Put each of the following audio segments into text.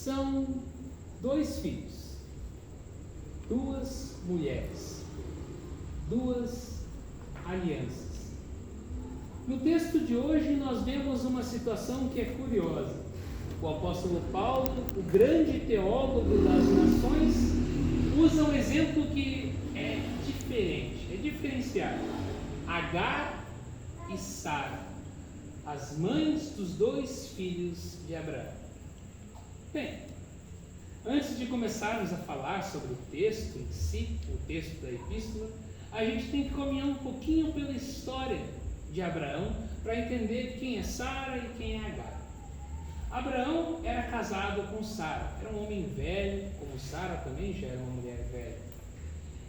são 2 filhos, 2 mulheres, 2 alianças. No texto de hoje nós vemos uma situação que é curiosa. O apóstolo Paulo, o grande teólogo das nações, usa um exemplo que é diferente, é diferenciado. Agar e Sara, as mães dos 2 filhos de Abraão. Bem, antes de começarmos a falar sobre o texto em si, o texto da epístola, a gente tem que caminhar um pouquinho pela história de Abraão para entender quem é Sara e quem é Agar. Abraão era casado com Sara, era um homem velho, como Sara também já era uma mulher velha.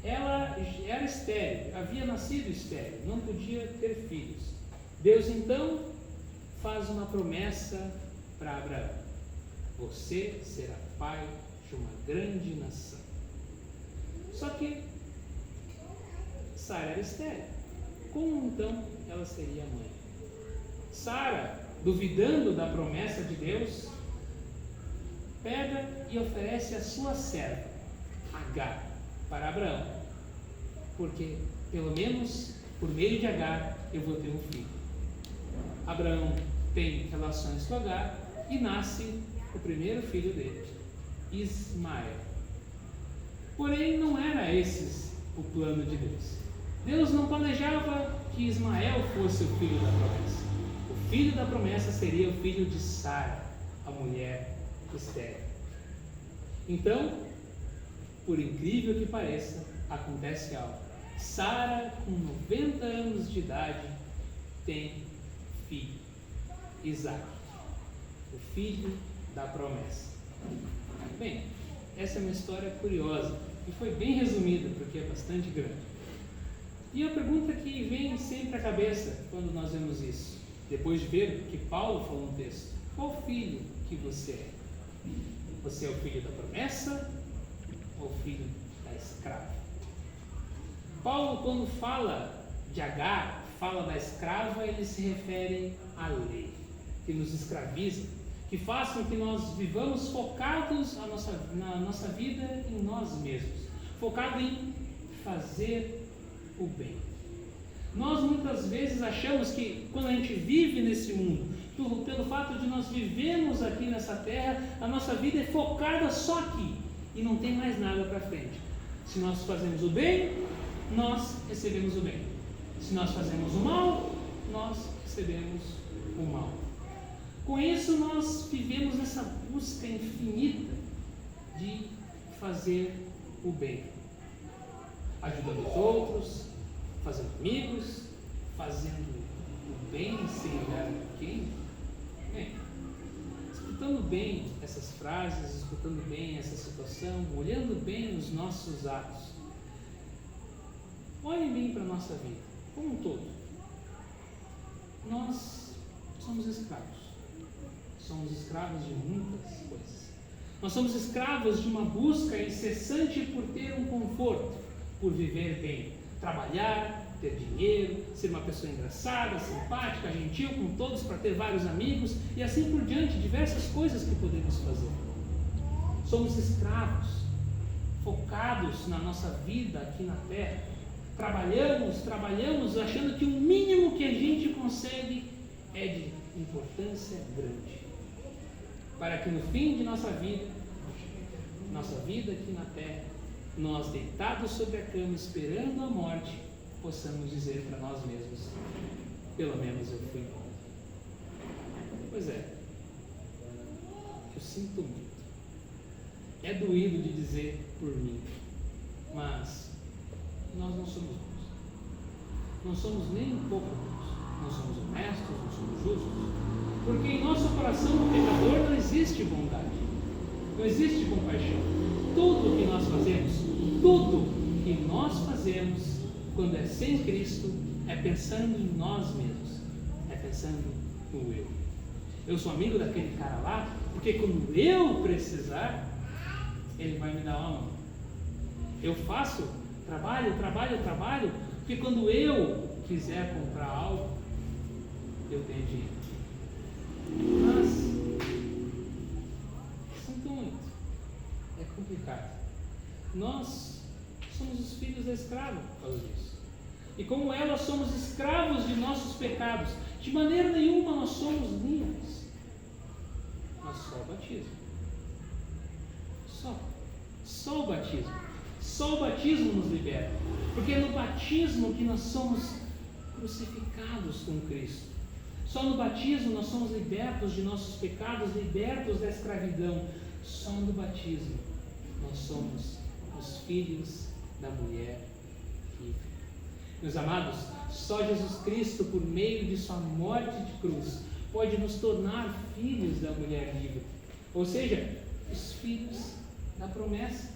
Ela era estéril, havia nascido estéril, não podia ter filhos. Deus então faz uma promessa para Abraão: você será pai de uma grande nação. Só que Sara era estéril. Como então ela seria mãe? Sara, duvidando da promessa de Deus, pega e oferece a sua serva, Agar, para Abraão, porque pelo menos por meio de Agar eu vou ter um filho. Abraão tem relações com Agar e nasce o primeiro filho dele, Ismael. Porém, não era esse o plano de Deus. Deus não planejava que Ismael fosse o filho da promessa. O filho da promessa seria o filho de Sara, a mulher estéril. Então, por incrível que pareça, acontece algo. Sara, com 90 anos de idade, tem filho, Isaac, o filho da promessa. Bem, essa é uma história curiosa e foi bem resumida porque é bastante grande. E a pergunta que vem sempre à cabeça quando nós vemos isso, depois de ver que Paulo falou no texto: qual filho que você é? Você é o filho da promessa ou o filho da escrava? Paulo, quando fala de Agar, fala da escrava, ele se refere à lei, que nos escraviza, que faz com que nós vivamos focados na nossa vida em nós mesmos, focado em fazer o bem. Nós muitas vezes achamos que quando a gente vive nesse mundo, pelo fato de nós vivermos aqui nessa terra, a nossa vida é focada só aqui e não tem mais nada para frente. Se nós fazemos o bem, nós recebemos o bem. Se nós fazemos o mal, nós recebemos o mal. Com isso nós vivemos nessa busca infinita de fazer o bem, ajudando os outros, fazendo amigos, fazendo o bem sem olhar quem. Bem, escutando bem essas frases, escutando bem essa situação, olhando bem os nossos atos, olhem bem para a nossa vida, como um todo. Nós somos escravos. Somos escravos de muitas coisas. Nós somos escravos de uma busca incessante por ter um conforto, por viver bem, trabalhar, ter dinheiro, ser uma pessoa engraçada, simpática, gentil com todos, para ter vários amigos e assim por diante, diversas coisas que podemos fazer. Somos escravos, focados na nossa vida aqui na terra. Trabalhamos achando que o mínimo que a gente consegue é de importância grande, para que no fim de nossa vida aqui na terra, nós deitados sobre a cama esperando a morte, possamos dizer para nós mesmos: pelo menos eu fui bom. Pois é, eu sinto muito, é doído de dizer por mim, mas nós não somos bons, não somos nem um pouco bons, não somos honestos, não somos justos, porque em nosso coração do pecador não existe bondade, não existe compaixão. Tudo que nós fazemos quando é sem Cristo é pensando em nós mesmos, é pensando no eu. Eu sou amigo daquele cara lá porque quando eu precisar ele vai me dar uma mão. Eu faço trabalho, porque quando eu quiser comprar algo, eu tenho dinheiro. Mas sinto muito, complicado. Nós somos os filhos da escrava por causa disso. E como ela, somos escravos de nossos pecados. De maneira nenhuma nós somos livres. Mas só o batismo. Só o batismo. Só o batismo nos liberta. Porque é no batismo que nós somos crucificados com Cristo. Só no batismo nós somos libertos de nossos pecados, libertos da escravidão. Só no batismo nós somos os filhos da mulher livre. Meus amados, só Jesus Cristo, por meio de sua morte de cruz, pode nos tornar filhos da mulher livre. Ou seja, os filhos da promessa.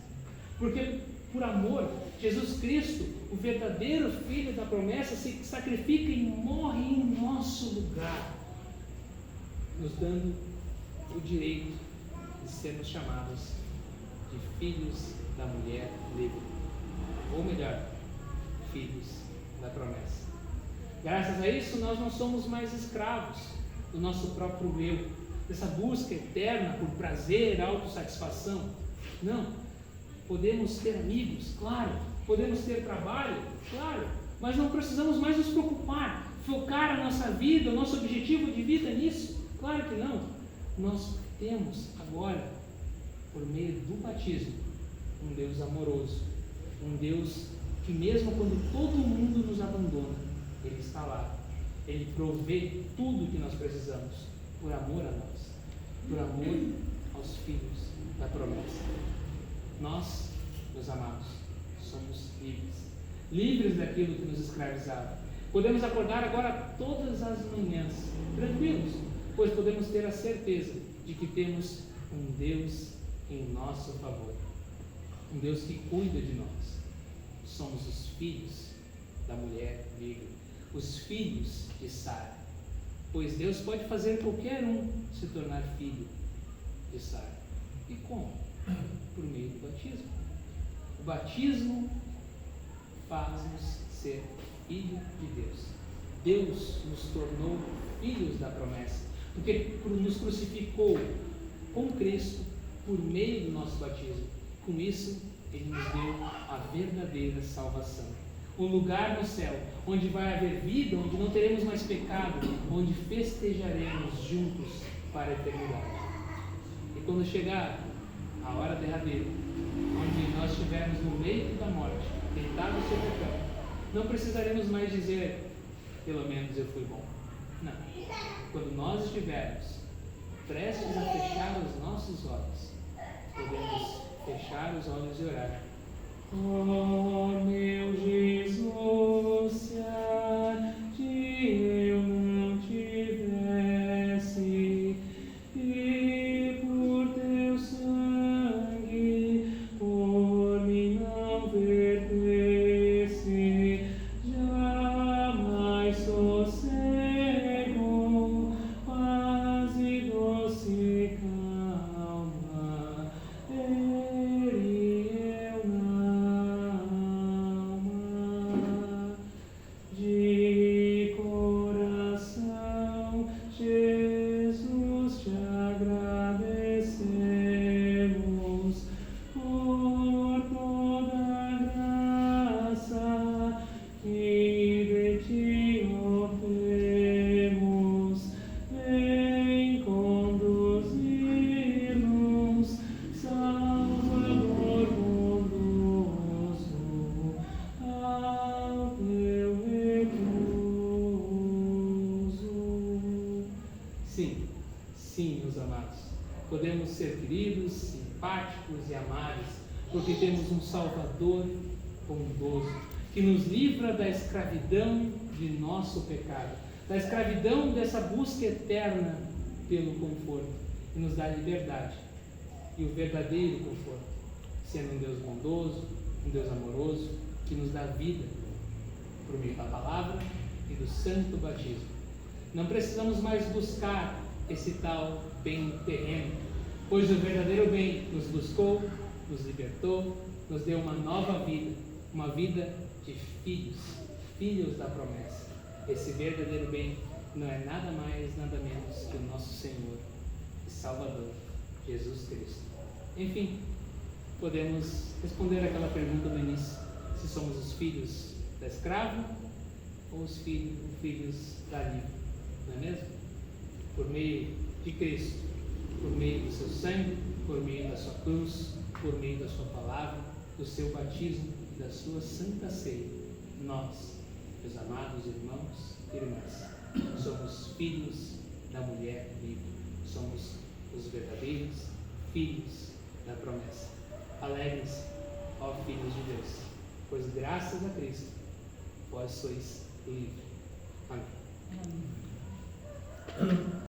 Porque por amor, Jesus Cristo, o verdadeiro filho da promessa, se sacrifica e morre em nosso lugar, nos dando o direito de sermos chamados de filhos da mulher livre. Ou melhor, filhos da promessa. Graças a isso, nós não somos mais escravos do nosso próprio eu, dessa busca eterna por prazer, autossatisfação. Não. Podemos ter amigos, claro. Podemos ter trabalho, claro. Mas não precisamos mais nos preocupar, focar a nossa vida, o nosso objetivo de vida nisso. Claro que não. Nós temos agora, por meio do batismo, um Deus amoroso. Um Deus que mesmo quando todo mundo nos abandona, Ele está lá. Ele provê tudo o que nós precisamos, por amor a nós, por amor aos filhos da promessa. Nós, meus amados, somos livres daquilo que nos escravizava. Podemos acordar agora todas as manhãs, tranquilos, pois podemos ter a certeza de que temos um Deus em nosso favor, um Deus que cuida de nós. Somos os filhos da mulher livre, os filhos de Sara, pois Deus pode fazer qualquer um se tornar filho de Sara. E como? Por meio do batismo. O batismo faz-nos ser filho de Deus. Deus nos tornou filhos da promessa, porque nos crucificou com Cristo por meio do nosso batismo. Com isso, Ele nos deu a verdadeira salvação. Um lugar no céu, onde vai haver vida, onde não teremos mais pecado, onde festejaremos juntos para a eternidade. E quando chegar a hora derradeira, onde nós estivermos no leito da morte, deitados sobre a cama, não precisaremos mais dizer, pelo menos eu fui bom. Não. Quando nós estivermos prestes a fechar os nossos olhos, podemos fechar os olhos e orar. Oh, meu Jesus, se a ti eu não tivesse, e por teu sangue por mim não vertesse, jamais sossego, paz e doce calma, de coração, Jesus, te agradecemos por toda a graça que de ti obtemos. Vem conduzir-nos, Salvador bondoso, ao teu repouso. Sim, meus amados, podemos ser queridos, simpáticos e amáveis, porque temos um Salvador bondoso, que nos livra da escravidão de nosso pecado, da escravidão dessa busca eterna pelo conforto, e nos dá liberdade e o verdadeiro conforto, sendo um Deus bondoso, um Deus amoroso, que nos dá vida por meio da palavra e do santo batismo. Não precisamos mais buscar esse tal bem terreno, pois o verdadeiro bem nos buscou, nos libertou, nos deu uma nova vida, uma vida de filhos da promessa. Esse verdadeiro bem não é nada mais, nada menos que o nosso Senhor e Salvador, Jesus Cristo. Enfim, podemos responder aquela pergunta do início: se somos os filhos da escrava ou os filhos da livre, não é mesmo? Por meio de Cristo, por meio do seu sangue, por meio da sua cruz, por meio da sua palavra, do seu batismo e da sua santa ceia, nós, meus amados irmãos e irmãs, somos filhos da mulher livre, somos os verdadeiros filhos da promessa. Alegrem-se, ó filhos de Deus, pois graças a Cristo vós sois livres. Amém.